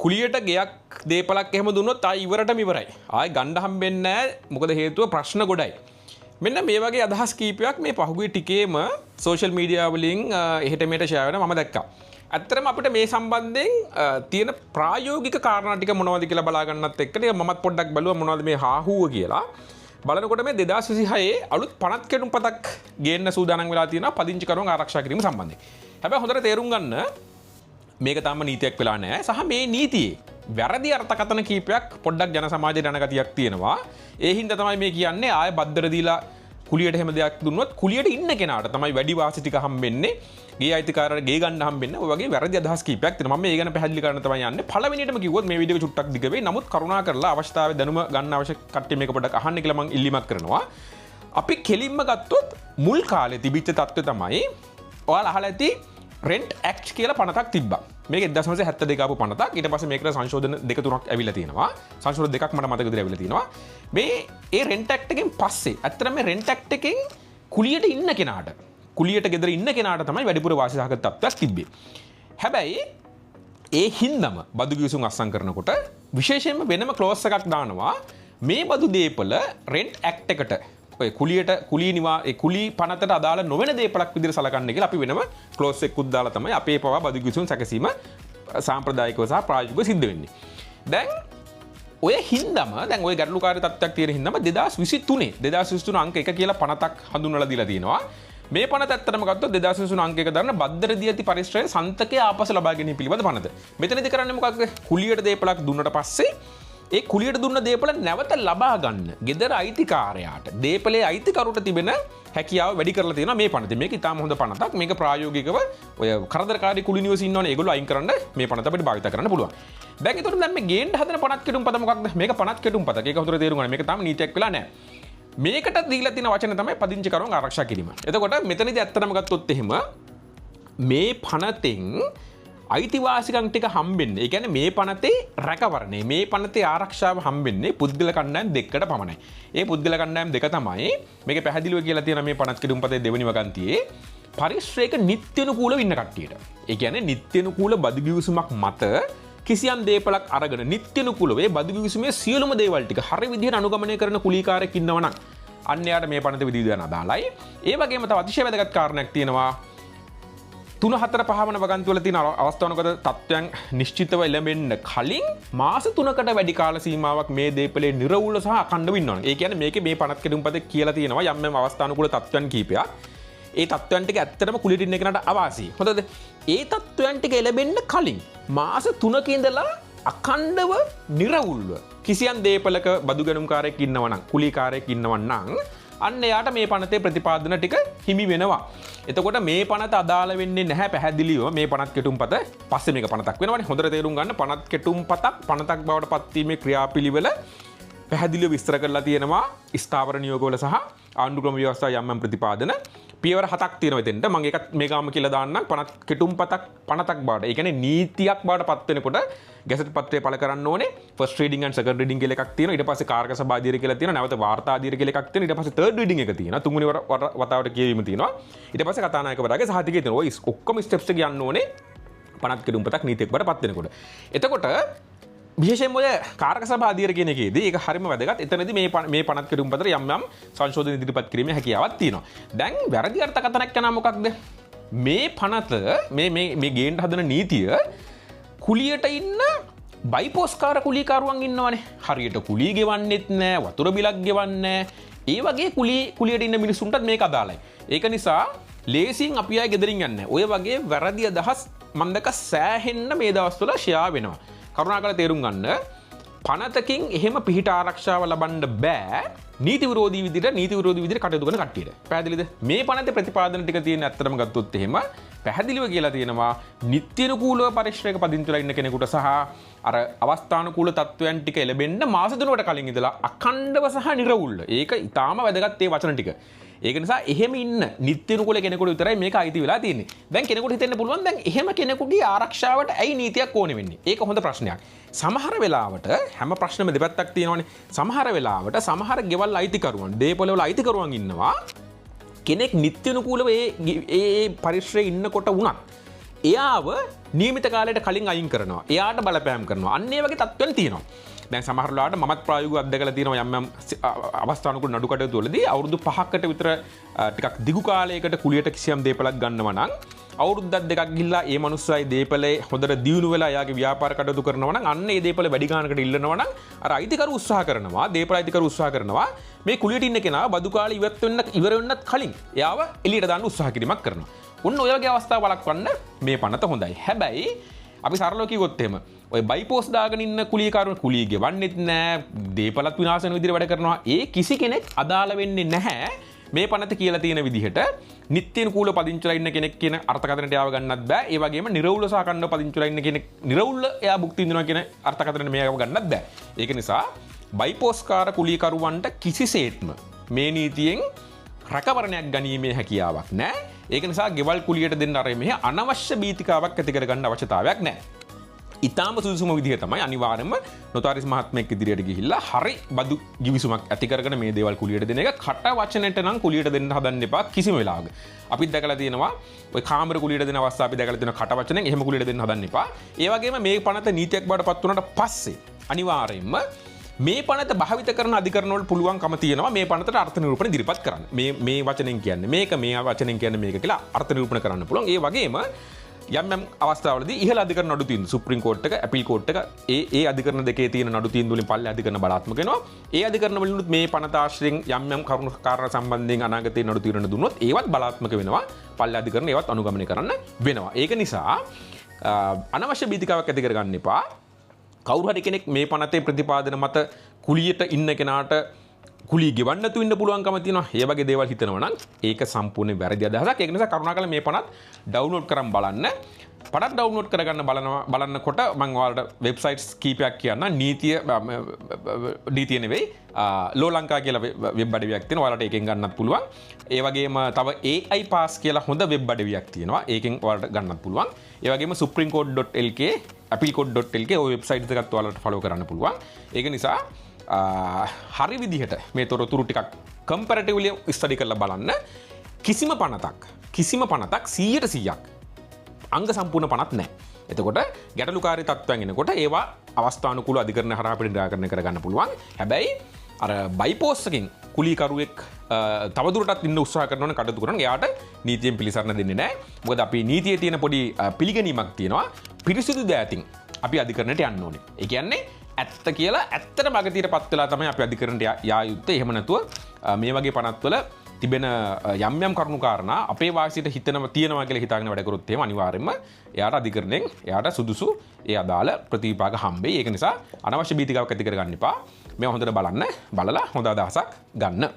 කුලියට ගයක් දේපලක් එහෙම දුන්නොත් ආයි ඉවරටම ඉවරයි. ආයි ගන්න හම්බෙන්නේ නැහැ. මොකද හේතුව ප්‍රශ්න ගොඩයි. මෙන්න මේ වගේ අදහස් කීපයක් මේ පහුගිය ටිකේම සෝෂල් මීඩියා වලින් එහෙට මෙහෙට ෂෙයා වෙනවා මම දැක්කා. ඇත්තටම අපිට මේ සම්බන්ධයෙන් තියෙන ප්‍රායෝගික කාරණා ටික මොනවද කියලා බලා ගන්නත් එක්ක මමත් පොඩ්ඩක් බලුවා මොනවද මේ හාහුව කියලා. බලනකොට මේ 2026 අලුත් පනත් කෙටුම් පතක් ගේන්න සූදානම් වෙලා තියෙනවා පදිංචිකරුවන් ආරක්ෂා කිරීම සම්බන්ධයෙන්. හැබැයි හොඳට තේරුම් ගන්න මේක තාම නීතියක් වෙලා නැහැ. සහ මේ නීතියේ වැරදි අර්ථකථන කීපයක් පොඩ්ඩක් ජන සමාජයේ දැනගතියක් තියෙනවා. ඒ හින්දා තමයි මේ කියන්නේ ආය බද්දර දීලා කුලියට හැම දෙයක් දුන්නොත් කුලියට ඉන්න කෙනාට තමයි වැඩි වාසි ටික හම්බෙන්නේ. ගේ අයිතිකාරයට ගේ ගන්න හම්බෙන්නේ. ඔය වගේ වැරදි අදහස් කීපයක් තියෙනවා. මම මේ ගැන පැහැදිලි කරන්න තමයි යන්නේ. පළවෙනියටම කිව්වොත් මේ වීඩියෝ එක චුට්ටක් දිග වෙයි. නමුත් කරුණා කරලා අවශ්‍යතාවය දැනුම ගන්න අවශ්‍ය කට්ටිය මේක පොඩ්ඩක් අහන්න කියලා මම ඉල්ලීමක් කරනවා. අපි කෙලින්ම ගත්තොත් මුල් කාලේ තිබිච්ච තත්ත්වය තමයි ඔයාලා අහලා ඇති රෙන්ට් ඇක්ට් කියලා පනතක් තිබ්බා. මේක 1972 ආපු පනතක්. ඊට පස්සේ මේකට සංශෝධන දෙක තුනක් ඇවිල්ලා තියෙනවා. සංශෝධන දෙකක් මට මතක විදිහට ඇවිල්ලා තියෙනවා. මේ ඒ රෙන්ට් ඇක්ට් එකෙන් පස්සේ ඇත්තටම මේ රෙන්ට් ඇක්ට් එකෙන් කුලියට ඉන්න කෙනාට කුලියට ගෙදර ඉන්න කෙනාට තමයි වැඩිපුර වාසි සහගත තත්ත්වයක් තිබ්බේ. හැබැයි ඒ හින්දම බදු ගිවිසුම් අත්සන් කරනකොට විශේෂයෙන්ම වෙනම ක්ලෝස් එකක් දානවා මේ බදු දේපල රෙන්ට් ඇක්ට් එකට ඔය කුලියට කුලී පනතට අදාළ නොවන දේපලක් විදිහට සලකන්න කියලා අපි වෙනම ක්ලෝස් එකකුත් දාලා තමයි අපේ පවා බදු ගිවිසුම් සැකසීම සාම්ප්‍රදායිකව සහ ප්‍රායෝගිකව සිද්ධ වෙන්නේ. දැන් ඔය හින්දම දැන් ඔය ගැටලුකාරී තත්ත්වයක් තියෙන හින්දම 2023 අංක 1 කියලා පනතක් හඳුන්වලා දීලා තියෙනවා. මේ පනත ඇත්තටම ගත්තොත් 2023 අංක 1 දරන බද්දර දී ඇති පරිශ්‍රයේ සන්තකයේ ආපසු ලබා ගැනීම පිළිබඳ පනත. මෙතනදී කරන්නේ මොකක්ද? කුලියට දේපලක් දුන්නට පස්සේ ඒ කුලියට දුන්න දේපල නැවත ලබා ගන්න ගෙදර අයිතිකාරයාට දේපලේ අයිතිකරුට තිබෙන හැකියාව වැඩි කරලා තියෙනවා මේ පනතේ. මේක ඉතාම හොඳ පනතක්. මේක ප්‍රායෝගිකව ඔය කරදරකාරී කුලි නිවස ඉන්නවනේ ඒගොල්ලෝ අයින් කරන්න මේ පනත අපිට භාවිත කරන්න පුළුවන්. දැන් ඒතකොට දැන් මේ ගේන්න හදන පනත් කෙටුම් පත මොකක්ද? මේක පනත් කෙටුම් පතක්. ඒක හොඳට තේරුම් ගන්න. මේක තාම නීතියක් වෙලා නැහැ. මේකට දීලා තියෙන වචන තමයි පදිංචිකරුවන් ආරක්ෂා කිරීම. එතකොට මෙතනදී ඇත්තටම ගත්තොත් එහෙම මේ පනතෙන් අයිතිවාසිකම් ටික හම්බෙන්නේ. ඒ කියන්නේ මේ පනතේ රැකවරණය, මේ පනතේ ආරක්ෂාව හම්බෙන්නේ පුද්ගල කණ්ඩායම් දෙකකට පමණයි. ඒ පුද්ගල කණ්ඩායම් දෙක තමයි මේක පැහැදිලිව කියලා තියෙන මේ පනත් කෙටුම් පතේ දෙවෙනි වගන්තියේ පරිශ්‍රයක නිත්‍යනුකූලව ඉන්න කට්ටියට. ඒ කියන්නේ නිත්‍යනුකූල බදු ගිවිසුමක් මත කිසියම් දේපලක් අරගෙන නිත්‍යනුකූලව ඒ බදු ගිවිසුමේ සියලුම දේවල් ටික හරි විදිහට අනුගමනය කරන කුලීකාරයෙක් ඉන්නවනම් අන්න යාට මේ පනත විදිහට අදාළයි. ඒ වගේම තව අතිශය වැදගත් කාරණයක් තියෙනවා. 3-4-5 වන වගන්තිවල තියෙන අවස්ථානුගත තත්ත්වයන් නිශ්චිතව එළඹෙන්න කලින් මාස 3කට වැඩි කාල සීමාවක් මේ දේපලේ නිර්වුල්ව සහ අඛණ්ඩව ඉන්න ඕනේ. ඒ කියන්නේ මේකේ මේ පනත් කෙටුම් පතේ කියලා තියෙනවා යම් යම් අවස්ථානුකූල තත්ත්වයන් කීපයක්. ඒ තත්ත්වයන් ටික ඇත්තටම කුලියට ඉන්න කෙනාට අවාසි. හොඳද? ඒ තත්ත්වයන් ටික එළඹෙන්න කලින් මාස 3ක ඉඳලා අඛණ්ඩව නිර්වුල්ව කිසියම් දේපලක බදු ගැනුම්කාරයෙක් ඉන්නවනම් කුලීකාරයෙක් ඉන්නවනම් අන්න එයාට මේ පනතේ ප්‍රතිපාදන ටික හිමි වෙනවා. එතකොට මේ පනත අදාළ වෙන්නේ නැහැ පැහැදිලිව මේ පනත් කෙටුම් පත පස්සේ මේක පනතක් වෙනවනේ. හොඳට තේරුම් ගන්න පනත් කෙටුම් පතක් බවට පත්වීමේ ක්‍රියාපිළිවෙල පැහැදිලිව විස්තර කරලා තියෙනවා ස්ථාවර නියෝගවල සහ ආණ්ඩුක්‍රම ව්‍යවස්ථා යම් ප්‍රතිපාදන පියවර 7ක් තියෙනවා එතෙන්ට. මම ඒකත් මේකම කියලා දාන්නම්. පනත් කෙටුම් පනතක් බවට. ඒ කියන්නේ නීතියක් බවට පත් වෙනකොට ගැසට් පත්‍රය පළ කරන්න ඕනේ. First reading and second reading කියලා එකක් තියෙනවා. ඊට පස්සේ කාර්ක සභා අධීර කියලා තියෙනවා. නැවත වාර්තා අධීර කියලා එකක් තියෙනවා. ඊට පස්සේ තර්ඩ් රීඩින් එක තියෙනවා. තුන්වෙනි වතාවට කියවීම තියෙනවා. ඊට පස්සේ කතානායකවරයාගේ සහතිකය තියෙනවා. ඔය ඔක්කොම ස්ටෙප්ස් එක යන්න ඕනේ පනත් කෙටුම් පතක් නීතියක් බවට පත් වෙනකොට. එතකොට විශේෂයෙන්ම ඔය කාර්ක සභා අධීර කියන එකේදී ඒක හරියම වැදගත්. එතනදී මේ පනත් කෙටුම් පතට යම් යම් සංශෝධන ඉදිරිපත් කිරීමේ හැකියාවක් තියෙනවා. දැන් වැරදි අර්ථකථනයක් යනවා මොකක්ද? මේ පනත මේ ගේන්න හදන නීතිය කුලියට ඉන්න බයිපෝස්කාර කුලීකරුවන් ඉන්නවනේ. හරියට කුලී ගෙවන්නෙත් නෑ, වතුර බිලක් ගෙවන්නේ නෑ. ඒ වගේ කුලියට ඉන්න මිනිස්සුන්ටත් මේක අදාළයි. ඒක නිසා ලේසියෙන් අපි ආයෙ ගෙදරින් යන්නේ. ඔය වගේ වැරදි අදහස් මම දැක්ක සෑහෙන්න මේ දවස්වල ෂෙයා වෙනවා. කරුණාකරලා තේරුම් ගන්න. පනතකින් එහෙම පිහිට ආරක්ෂාව ලබන්න බෑ නීති විරෝධී විදිහට කටයුතු කරන කට්ටියට. පැහැදිලිද? මේ පනතේ ප්‍රතිපාදන ටික තියෙන ඇත්තටම ගත්තොත් එහෙම පැහැදිලිව කියලා තියෙනවා නිත්‍යනුකූලව පරිශ්‍රයක පදිංචිලා ඉන්න කෙනෙකුට සහ අර අවස්ථානුකූල තත්ත්වයන් ටික එළඹෙන්න මාස 3කට කලින් ඉඳලා අඛණ්ඩව සහ නිර්වුල්ව. ඒක ඊටාම වැදගත් ඒ වචන ටික. ඒක නිසා එහෙම ඉන්න නිත්‍යනුකූල කෙනෙකුට විතරයි මේක අයිති වෙලා තියෙන්නේ. දැන් කෙනෙකුට හිතෙන්න පුළුවන් දැන් එහෙම කෙනෙකුගේ ආරක්ෂාවට ඇයි නීතියක් ඕනේ වෙන්නේ? ඒක හොඳ ප්‍රශ්නයක්. සමහර වෙලාවට හැම ප්‍රශ්නෙම දෙපැත්තක් තියෙනවානේ. සමහර වෙලාවට සමහර ගෙවල් අයිතිකරුවන්, දේපොළවල අයිතිකරුවන් ඉන්නවා. කෙනෙක් නිත්‍යනුකූලව ඒ පරිශ්‍රයේ ඉන්නකොට වුණත් එයාව නියමිත කාලයට කලින් අයින් කරනවා. එයාට බලපෑම් කරනවා. අන්න ඒ වගේ තත්ත්වයන් තියෙනවා. දැන් සමහර වෙලාවට මමත් ප්‍රායෝගිකව අත්දැකලා තියෙනවා යම් අවස්ථානුකූල නඩු කටයුතු වලදී අවුරුදු 5කට විතර ටිකක් දිගු කාලයකට කුලියට කිසියම් දේපලක් ගන්නවා නම් අවුරුද්දක් දෙකක් ගිහිල්ලා ඒ මනුස්සයයි දේපලේ හොඳට දියුණු වෙලා එයාගේ ව්‍යාපාර කටයුතු කරනවා නම් අන්න ඒ දේපල වැඩි ගානකට ඉල්ලනවා නම් අර අයිතිකරු උත්සාහ කරනවා දේපල අයිතිකරු උත්සාහ කරනවා මේ කුලියට ඉන්න කෙනා බදු කාලේ ඉවර වෙන්නත් කලින් එයාව එළියට දාන්න උත්සාහ කිරීමක් කරනවා. ඔන්න ඔය වගේ අවස්ථා වළක්වන්න මේ පනත හොඳයි. හැබැයි අපි සරලව කිව්වොත් එහෙම ඔය බයිපෝස් දාගෙන ඉන්න කුලියකාරුන් කුලිය ගෙවන්නෙත් නෑ දේපලත් විනාශ වෙන විදිහට වැඩ කරනවා. ඒ කිසි කෙනෙක් අදාළ වෙන්නේ නැහැ. මේ පනත කියලා තියෙන විදිහට නිත්‍යනුකූල පදිංචිලා ඉන්න කෙනෙක් කියන අර්ථකථනයට යාව ගන්නත් බෑ. ඒ වගේම නිර්වුල සාකණ්ඩ පදිංචිලා ඉන්න කෙනෙක් නිර්වුල එයා භුක්ති විඳිනවා කියන අර්ථකථනයට මේව ගන්නත් බෑ. ඒක නිසා බයිපෝස්කාර කුලියකරුවන්ට කිසිසේත්ම මේ නීතියෙන් රැකවරණයක් ගැනීමේ හැකියාවක් නෑ. ඒක නිසා ගෙවල් කුලියට දෙන්න අර මෙහෙ අනවශ්‍ය බීතිකාවක් ඇති කරගන්න අවශ්‍යතාවයක් නෑ. ඉතාම සුදුසුම විදිහ තමයි අනිවාර්යයෙන්ම නොතාරිස් මහත්මයෙක් ඉදිරියට ගිහිල්ලා හරි බදු ගිවිසුමක් ඇති කරගෙන මේ දේවල් කුලියට දෙන එක කට වචනෙට නම් කුලියට දෙන්න හදන්න එපා කිසිම වෙලාවක. අපිත් දැකලා තියෙනවා ඔය කාමර කුලියට දෙන අවස්ථා අපි දැකලා තියෙනවා කට වචනෙන් එහෙම කුලියට දෙන්න හදන්න එපා. ඒ වගේම මේ පනත නීතියක් බවට පත් වුණාට පස්සේ අනිවාර්යයෙන්ම මේ පනත භාවිත කරන අධිකරණ වල පුළුවන්කම තියෙනවා මේ පනතට අර්ථ නිරූපණ ඉදිරිපත් කරන්න. මේ වචනෙන් කියන්නේ මේක මේ වචනෙන් කියන්නේ මේක කියලා අර්ථ නිරූපණ කරන්න පුළුවන්. ඒ වගේම යම් අවස්ථාවලදී ඉහළ අධිකරණ නඩු තීන්දුව සුප්‍රීම කෝර්ට් එක අපීල් කෝර්ට් එක ඒ අධිකරණ දෙකේ තියෙන නඩු තීන්දුව වලින් පල්ලේ අධිකරණ බලාත්මක වෙනවා. ඒ අධිකරණ වලිනුත් මේ පනත ආශ්‍රයෙන් යම් කරුණු කාරණා සම්බන්ධයෙන් අනාගතයේ නඩු තීරණ දුන්නොත් ඒවත් බලාත්මක වෙනවා. පල්ලේ අධිකරණ ඒවත් අනුගමනය කරන්න වෙනවා. ඒක නිසා අනවශ්‍ය බීතිකාවක් ඇති කරගන්න එපා. කවුරු හරි කෙනෙක් මේ පනතේ ප්‍රතිපාදන මත කුලියට ඉන්න කෙනාට කුලිය ගෙවන්න නැතුව ඉන්න පුළුවන්කම තියෙනවා. ඒ වගේ දේවල් හිතනවා නම් ඒක සම්පූර්ණ වැරදි අදහසක්. ඒක නිසා කරුණාකරලා මේ පනත් ඩවුන්ලෝඩ් කරන් බලන්න. පනත් ඩවුන්ලෝඩ් කරගන්න බලනකොට මම ඔයාලට වෙබ්සයිට්ස් කීපයක් කියන්න. නීතිය නෙවෙයි ලෝ ලංකා කියලා වෙබ් අඩවියක් තියෙනවා. ඔයාලට ඒකෙන් ගන්නත් පුළුවන්. ඒ වගේම තව AI pass කියලා හොඳ වෙබ් අඩවියක් තියෙනවා. ඒකෙන් ඔයාලට ගන්නත් පුළුවන්. ඒ වගේම supremecode.lk appealcode.lk ඔය වෙබ්සයිට්ස් එකත් ඔයාලට ෆලෝ කරන්න පුළුවන්. ඒක නිසා හරි විදිහට මේ තොරතුරු ටිකක් කම්පැරටිව්ලි ස්ටඩි කරලා බලන්න. කිසිම පනතක් 100%ක් අංග සම්පූර්ණ පනත් නැහැ. එතකොට ගැටලුකාරී තත්ත්වයන් එනකොට ඒවා අවස්ථානුකූල අධිකරණ හරහා අපිට නිරාකරණය කරගන්න පුළුවන්. හැබැයි අර බයිපෝස් එකකින් කුලීකරුවෙක් තවදුරටත් ඉන්න උත්සාහ කරනවනේ කටයුතු කරන එයාට නීතියෙන් පිළිසරණ දෙන්නේ නැහැ. මොකද අපි නීතියේ තියෙන පොඩි පිළිගැනීමක් තියෙනවා. පිරිසිදු දෑතින් අපි අධිකරණයට යන්න ඕනේ. ඒ කියන්නේ ඇත්ත කියලා ඇත්තට මගතියට පත් වෙලා තමයි අපි අධිකරණයට යා යුත්තේ. එහෙම නැතුව මේ වගේ පනත්වල තිබෙන යම් කරුණු කාරණා අපේ වාසියට තියෙනවා කියලා හිතාගෙන වැඩ කරොත් එහෙම අනිවාර්යයෙන්ම එයාට අධිකරණයෙන් එයාට සුදුසු ඒ අදාළ ප්‍රතිවිපාක හම්බෙයි. ඒක නිසා අනවශ්‍ය බීතිකාවක් ඇති කරගන්න එපා. මේව හොඳට බලන්න. බලලා හොඳ අදහසක් ගන්න.